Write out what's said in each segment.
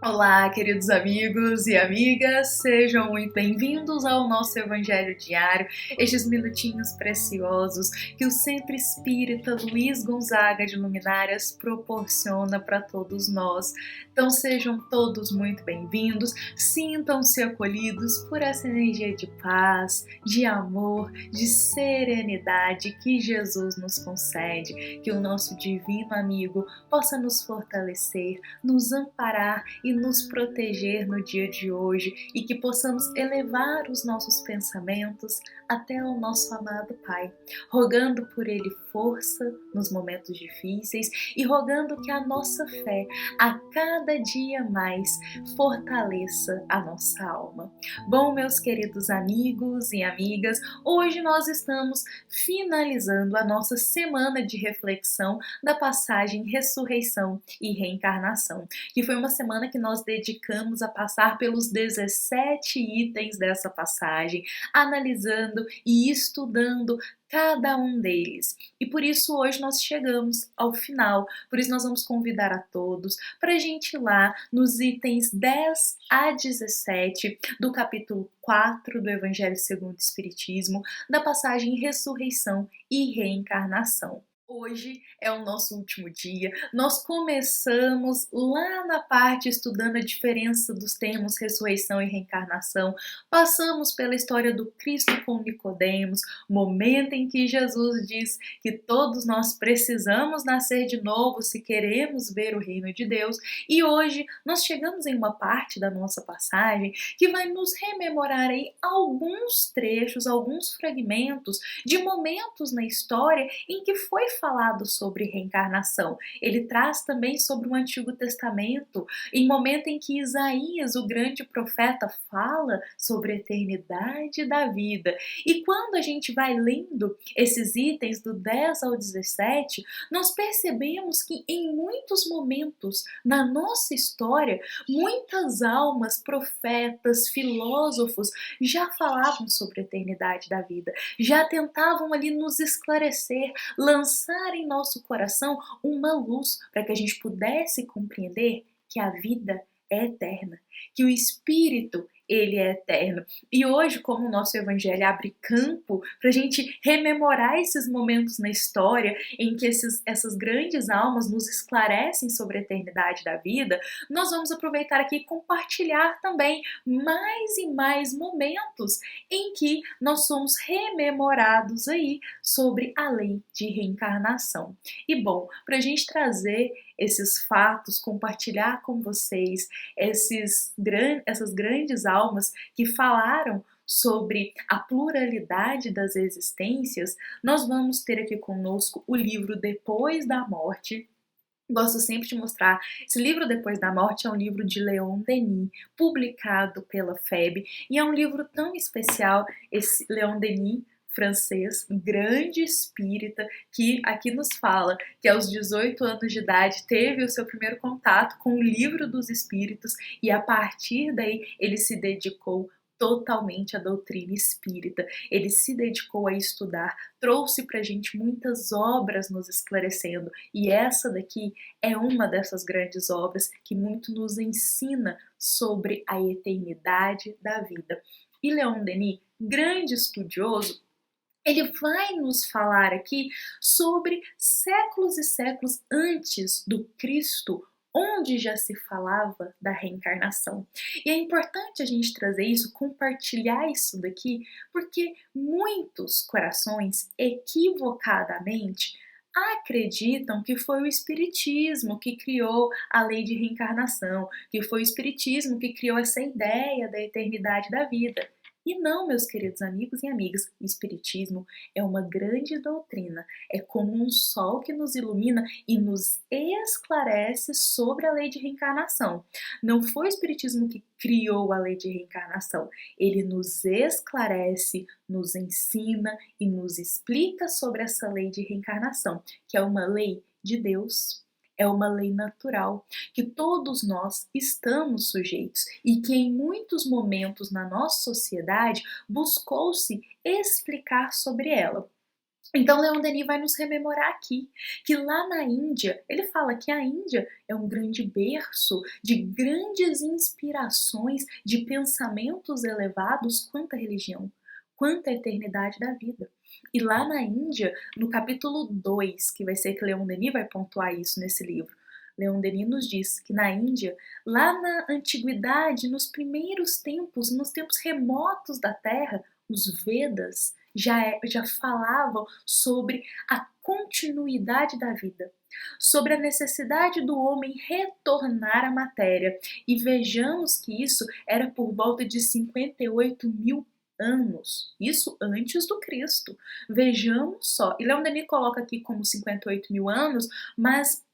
Olá, queridos amigos e amigas, sejam muito bem-vindos ao nosso Evangelho Diário, estes minutinhos preciosos que o Centro Espírita Luiz Gonzaga de Luminárias proporciona para todos nós. Então sejam todos muito bem-vindos, sintam-se acolhidos por essa energia de paz, de amor, de serenidade que Jesus nos concede, que o nosso divino amigo possa nos fortalecer, nos amparar e nos proteger no dia de hoje e que possamos elevar os nossos pensamentos até o nosso amado Pai, rogando por Ele força nos momentos difíceis e rogando que a nossa fé a cada dia mais fortaleça a nossa alma. Bom, meus queridos amigos e amigas, hoje nós estamos finalizando a nossa semana de reflexão da passagem Ressurreição e Reencarnação, que foi uma semana que nós dedicamos a passar pelos 17 itens dessa passagem, analisando e estudando cada um deles. E por isso hoje nós chegamos ao final, por isso nós vamos convidar a todos para a gente ir lá nos itens 10 a 17 do capítulo 4 do Evangelho segundo o Espiritismo, da passagem Ressurreição e Reencarnação. Hoje é o nosso último dia, nós começamos lá na parte estudando a diferença dos termos ressurreição e reencarnação, passamos pela história do Cristo com Nicodemos, momento em que Jesus diz que todos nós precisamos nascer de novo se queremos ver o reino de Deus, e hoje nós chegamos em uma parte da nossa passagem que vai nos rememorar aí alguns trechos, alguns fragmentos de momentos na história em que foi falado sobre reencarnação. Ele traz também sobre o Antigo Testamento, em momento em que Isaías, o grande profeta, fala sobre a eternidade da vida. E quando a gente vai lendo esses itens do 10 ao 17, nós percebemos que em muitos momentos na nossa história, muitas almas, profetas, filósofos já falavam sobre a eternidade da vida, já tentavam ali nos esclarecer, lançar em nosso coração uma luz para que a gente pudesse compreender que a vida é eterna, que o Espírito ele é eterno. E hoje, como o nosso Evangelho abre campo para a gente rememorar esses momentos na história em que essas grandes almas nos esclarecem sobre a eternidade da vida, nós vamos aproveitar aqui e compartilhar também mais e mais momentos em que nós somos rememorados aí sobre a lei de reencarnação. E bom, para a gente trazer esses fatos, compartilhar com vocês essas grandes almas que falaram sobre a pluralidade das existências, nós vamos ter aqui conosco o livro Depois da Morte. Gosto sempre de mostrar, esse livro Depois da Morte é um livro de Leon Denis, publicado pela FEB, e é um livro tão especial, esse Leon Denis, francês, grande espírita, que aqui nos fala que aos 18 anos de idade teve o seu primeiro contato com o livro dos espíritos e a partir daí ele se dedicou totalmente à doutrina espírita. Ele se dedicou a estudar, trouxe pra gente muitas obras nos esclarecendo, e essa daqui é uma dessas grandes obras que muito nos ensina sobre a eternidade da vida. E Leon Denis, grande estudioso, ele vai nos falar aqui sobre séculos e séculos antes do Cristo, onde já se falava da reencarnação. E é importante a gente trazer isso, compartilhar isso daqui, porque muitos corações, equivocadamente, acreditam que foi o Espiritismo que criou a lei de reencarnação, que foi o Espiritismo que criou essa ideia da eternidade da vida. E não, meus queridos amigos e amigas, o Espiritismo é uma grande doutrina, é como um sol que nos ilumina e nos esclarece sobre a lei de reencarnação. Não foi o Espiritismo que criou a lei de reencarnação, ele nos esclarece, nos ensina e nos explica sobre essa lei de reencarnação, que é uma lei de Deus. É uma lei natural que todos nós estamos sujeitos e que em muitos momentos na nossa sociedade buscou-se explicar sobre ela. Então, Leon Denis vai nos rememorar aqui que lá na Índia, ele fala que a Índia é um grande berço de grandes inspirações, de pensamentos elevados quanto à religião, quanto à eternidade da vida. E lá na Índia, no capítulo 2, que vai ser que Leon Denis vai pontuar isso nesse livro, Leon Denis nos diz que na Índia, lá na antiguidade, nos primeiros tempos, nos tempos remotos da Terra, os Vedas já falavam sobre a continuidade da vida, sobre a necessidade do homem retornar à matéria. E vejamos que isso era por volta de 58 mil anos, isso antes do Cristo. Vejamos só, e Leon Denis coloca aqui como 58 mil anos, mas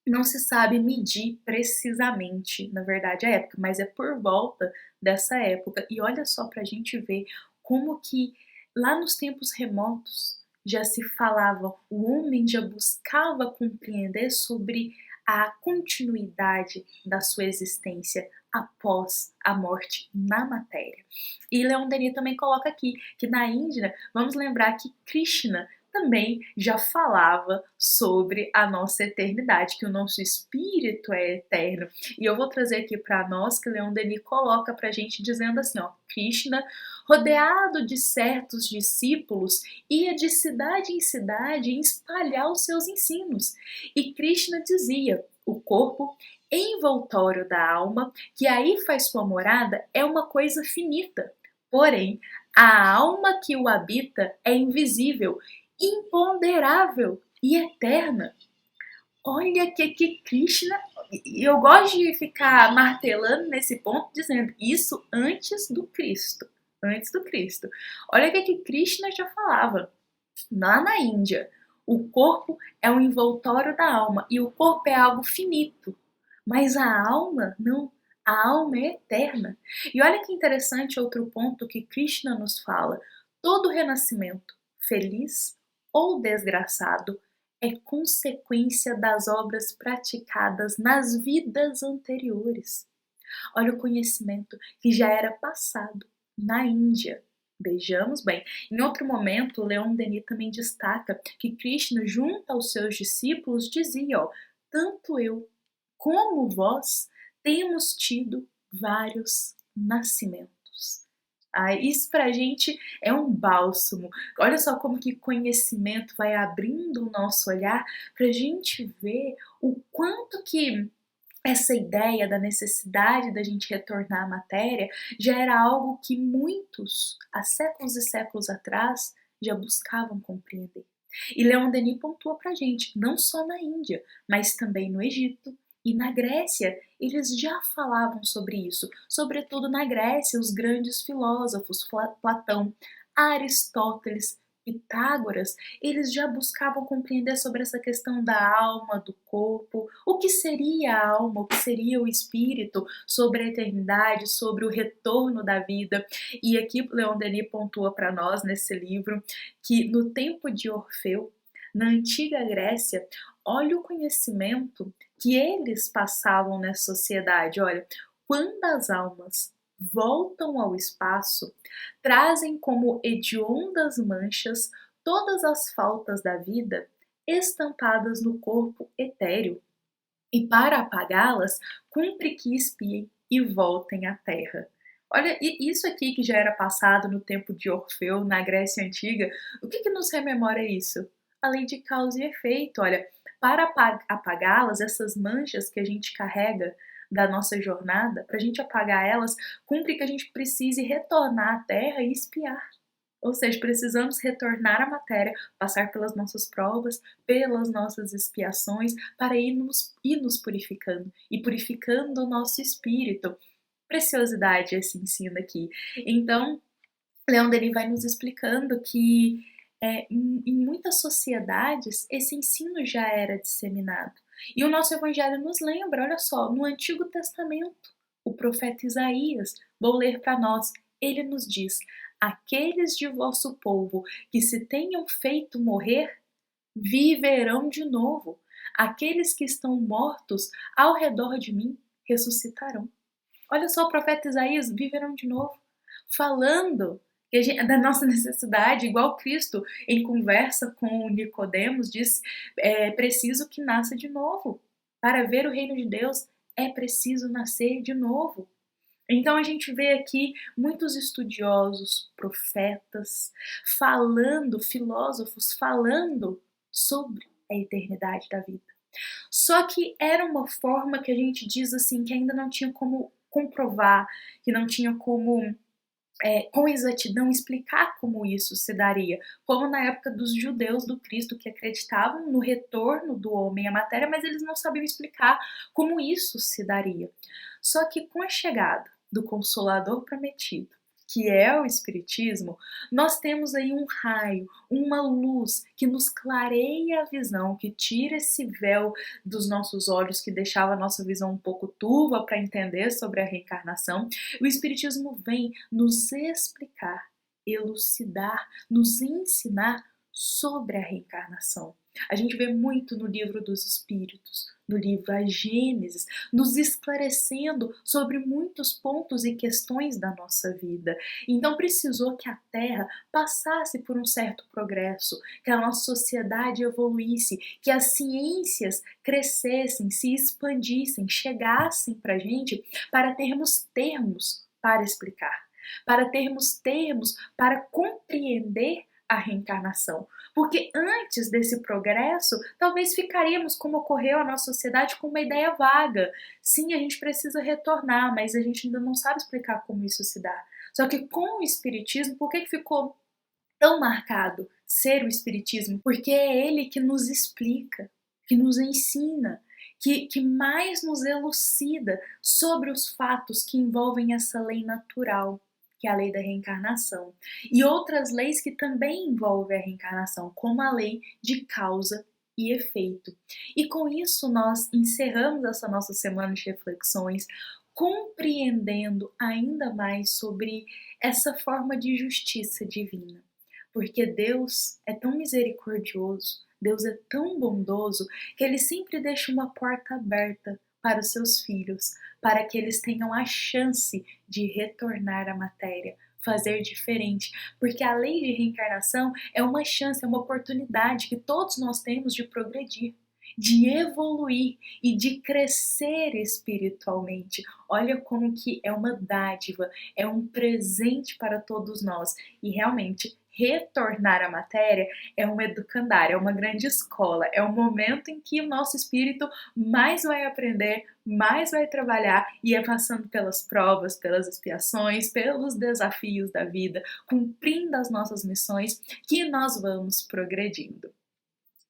não se sabe medir precisamente, na verdade, a época, mas é por volta dessa época. E olha só para a gente ver como que lá nos tempos remotos já se falava, o homem já buscava compreender sobre a continuidade da sua existência após a morte na matéria. E Leon Denis também coloca aqui que na Índia, vamos lembrar que Krishna também já falava sobre a nossa eternidade, que o nosso espírito é eterno. E eu vou trazer aqui para nós que Leon Denis coloca para a gente dizendo assim, ó, Krishna, rodeado de certos discípulos, ia de cidade em cidade espalhar os seus ensinos. E Krishna dizia, o corpo envoltório da alma, que aí faz sua morada, é uma coisa finita. Porém, a alma que o habita é invisível, imponderável e eterna. Olha que Krishna, eu gosto de ficar martelando nesse ponto, dizendo isso antes do Cristo. Antes do Cristo. Olha o que Krishna já falava. Lá na Índia, o corpo é um envoltório da alma e o corpo é algo finito. Mas a alma, não. A alma é eterna. E olha que interessante outro ponto que Krishna nos fala. Todo renascimento, feliz ou desgraçado, é consequência das obras praticadas nas vidas anteriores. Olha o conhecimento que já era passado na Índia. Vejamos bem. Em outro momento, Leon Denis também destaca que Krishna, junto aos seus discípulos, dizia, ó, tanto eu como vós temos tido vários nascimentos. Isso pra gente é um bálsamo. Olha só como que conhecimento vai abrindo o nosso olhar pra gente ver o quanto que essa ideia da necessidade da gente retornar à matéria já era algo que muitos, há séculos e séculos atrás, já buscavam compreender. E Leon Denis pontua pra gente, não só na Índia, mas também no Egito e na Grécia, eles já falavam sobre isso, sobretudo na Grécia, os grandes filósofos, Platão, Aristóteles, Pitágoras, eles já buscavam compreender sobre essa questão da alma, do corpo, o que seria a alma, o que seria o espírito, sobre a eternidade, sobre o retorno da vida. E aqui Leon Denis pontua para nós nesse livro que no tempo de Orfeu, na antiga Grécia, olha o conhecimento que eles passavam nessa sociedade. Olha, quando as almas voltam ao espaço, trazem como hediondas manchas todas as faltas da vida estampadas no corpo etéreo. E para apagá-las, cumpre que espiem e voltem à terra. Olha, isso aqui que já era passado no tempo de Orfeu, na Grécia Antiga, o que nos rememora isso? A lei de causa e efeito. Olha, para apagá-las, essas manchas que a gente carrega da nossa jornada, para a gente apagar elas, cumpre que a gente precise retornar à Terra e espiar. Ou seja, precisamos retornar à matéria, passar pelas nossas provas, pelas nossas expiações, para ir nos purificando e purificando o nosso espírito. Preciosidade esse ensino aqui. Então, Leon Denis vai nos explicando que em muitas sociedades esse ensino já era disseminado. E o nosso evangelho nos lembra, olha só, no Antigo Testamento, o profeta Isaías, vou ler para nós, ele nos diz, aqueles de vosso povo que se tenham feito morrer, viverão de novo. Aqueles que estão mortos ao redor de mim ressuscitarão. Olha só, o profeta Isaías, viverão de novo, falando da nossa necessidade, igual Cristo em conversa com Nicodemos disse, é preciso que nasça de novo. Para ver o reino de Deus é preciso nascer de novo. Então a gente vê aqui muitos estudiosos, profetas, filósofos falando sobre a eternidade da vida. Só que era uma forma que a gente diz assim, que ainda não tinha como comprovar, que não tinha como com exatidão explicar como isso se daria, como na época dos judeus do Cristo que acreditavam no retorno do homem à matéria, mas eles não sabiam explicar como isso se daria. Só que com a chegada do Consolador prometido, que é o Espiritismo, nós temos aí um raio, uma luz que nos clareia a visão, que tira esse véu dos nossos olhos, que deixava a nossa visão um pouco turva para entender sobre a reencarnação. O Espiritismo vem nos explicar, elucidar, nos ensinar sobre a reencarnação. A gente vê muito no Livro dos Espíritos, no livro A Gênesis, nos esclarecendo sobre muitos pontos e questões da nossa vida. Então precisou que a Terra passasse por um certo progresso, que a nossa sociedade evoluísse, que as ciências crescessem, se expandissem, chegassem para a gente, para termos termos para explicar, para termos termos para compreender a reencarnação. Porque antes desse progresso, talvez ficaríamos, como ocorreu à nossa sociedade, com uma ideia vaga. Sim, a gente precisa retornar, mas a gente ainda não sabe explicar como isso se dá. Só que com o Espiritismo, por que ficou tão marcado ser o Espiritismo? Porque é ele que nos explica, que nos ensina, que mais nos elucida sobre os fatos que envolvem essa lei natural, que é a lei da reencarnação, e outras leis que também envolvem a reencarnação, como a lei de causa e efeito. E com isso nós encerramos essa nossa semana de reflexões, compreendendo ainda mais sobre essa forma de justiça divina. Porque Deus é tão misericordioso, Deus é tão bondoso, que Ele sempre deixa uma porta aberta para os seus filhos, para que eles tenham a chance de retornar à matéria, fazer diferente, porque a lei de reencarnação é uma chance, é uma oportunidade que todos nós temos de progredir, de evoluir e de crescer espiritualmente. Olha como que é uma dádiva, é um presente para todos nós e realmente retornar à matéria é um educandário, é uma grande escola, é um momento em que o nosso espírito mais vai aprender, mais vai trabalhar e é passando pelas provas, pelas expiações, pelos desafios da vida, cumprindo as nossas missões, que nós vamos progredindo.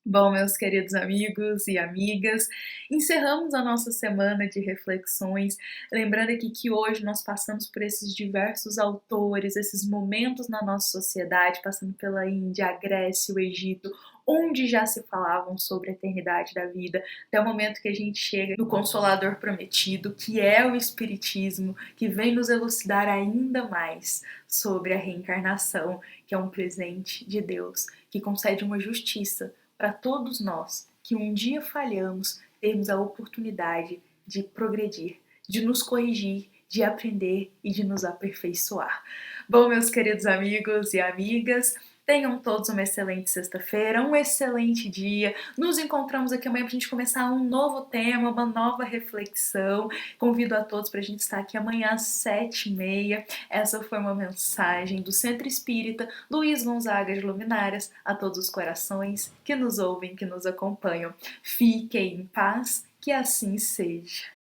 Bom, meus queridos amigos e amigas, encerramos a nossa semana de reflexões, lembrando aqui que hoje nós passamos por esses diversos autores, esses momentos na nossa sociedade, passando pela Índia, a Grécia, o Egito, onde já se falavam sobre a eternidade da vida, até o momento que a gente chega no Consolador prometido, que é o Espiritismo, que vem nos elucidar ainda mais sobre a reencarnação, que é um presente de Deus, que concede uma justiça para todos nós que um dia falhamos, termos a oportunidade de progredir, de nos corrigir, de aprender e de nos aperfeiçoar. Bom, meus queridos amigos e amigas, tenham todos uma excelente sexta-feira, um excelente dia. Nos encontramos aqui amanhã para a gente começar um novo tema, uma nova reflexão. Convido a todos para a gente estar aqui amanhã às 7h30. Essa foi uma mensagem do Centro Espírita Luiz Gonzaga de Luminárias a todos os corações que nos ouvem, que nos acompanham. Fiquem em paz, que assim seja.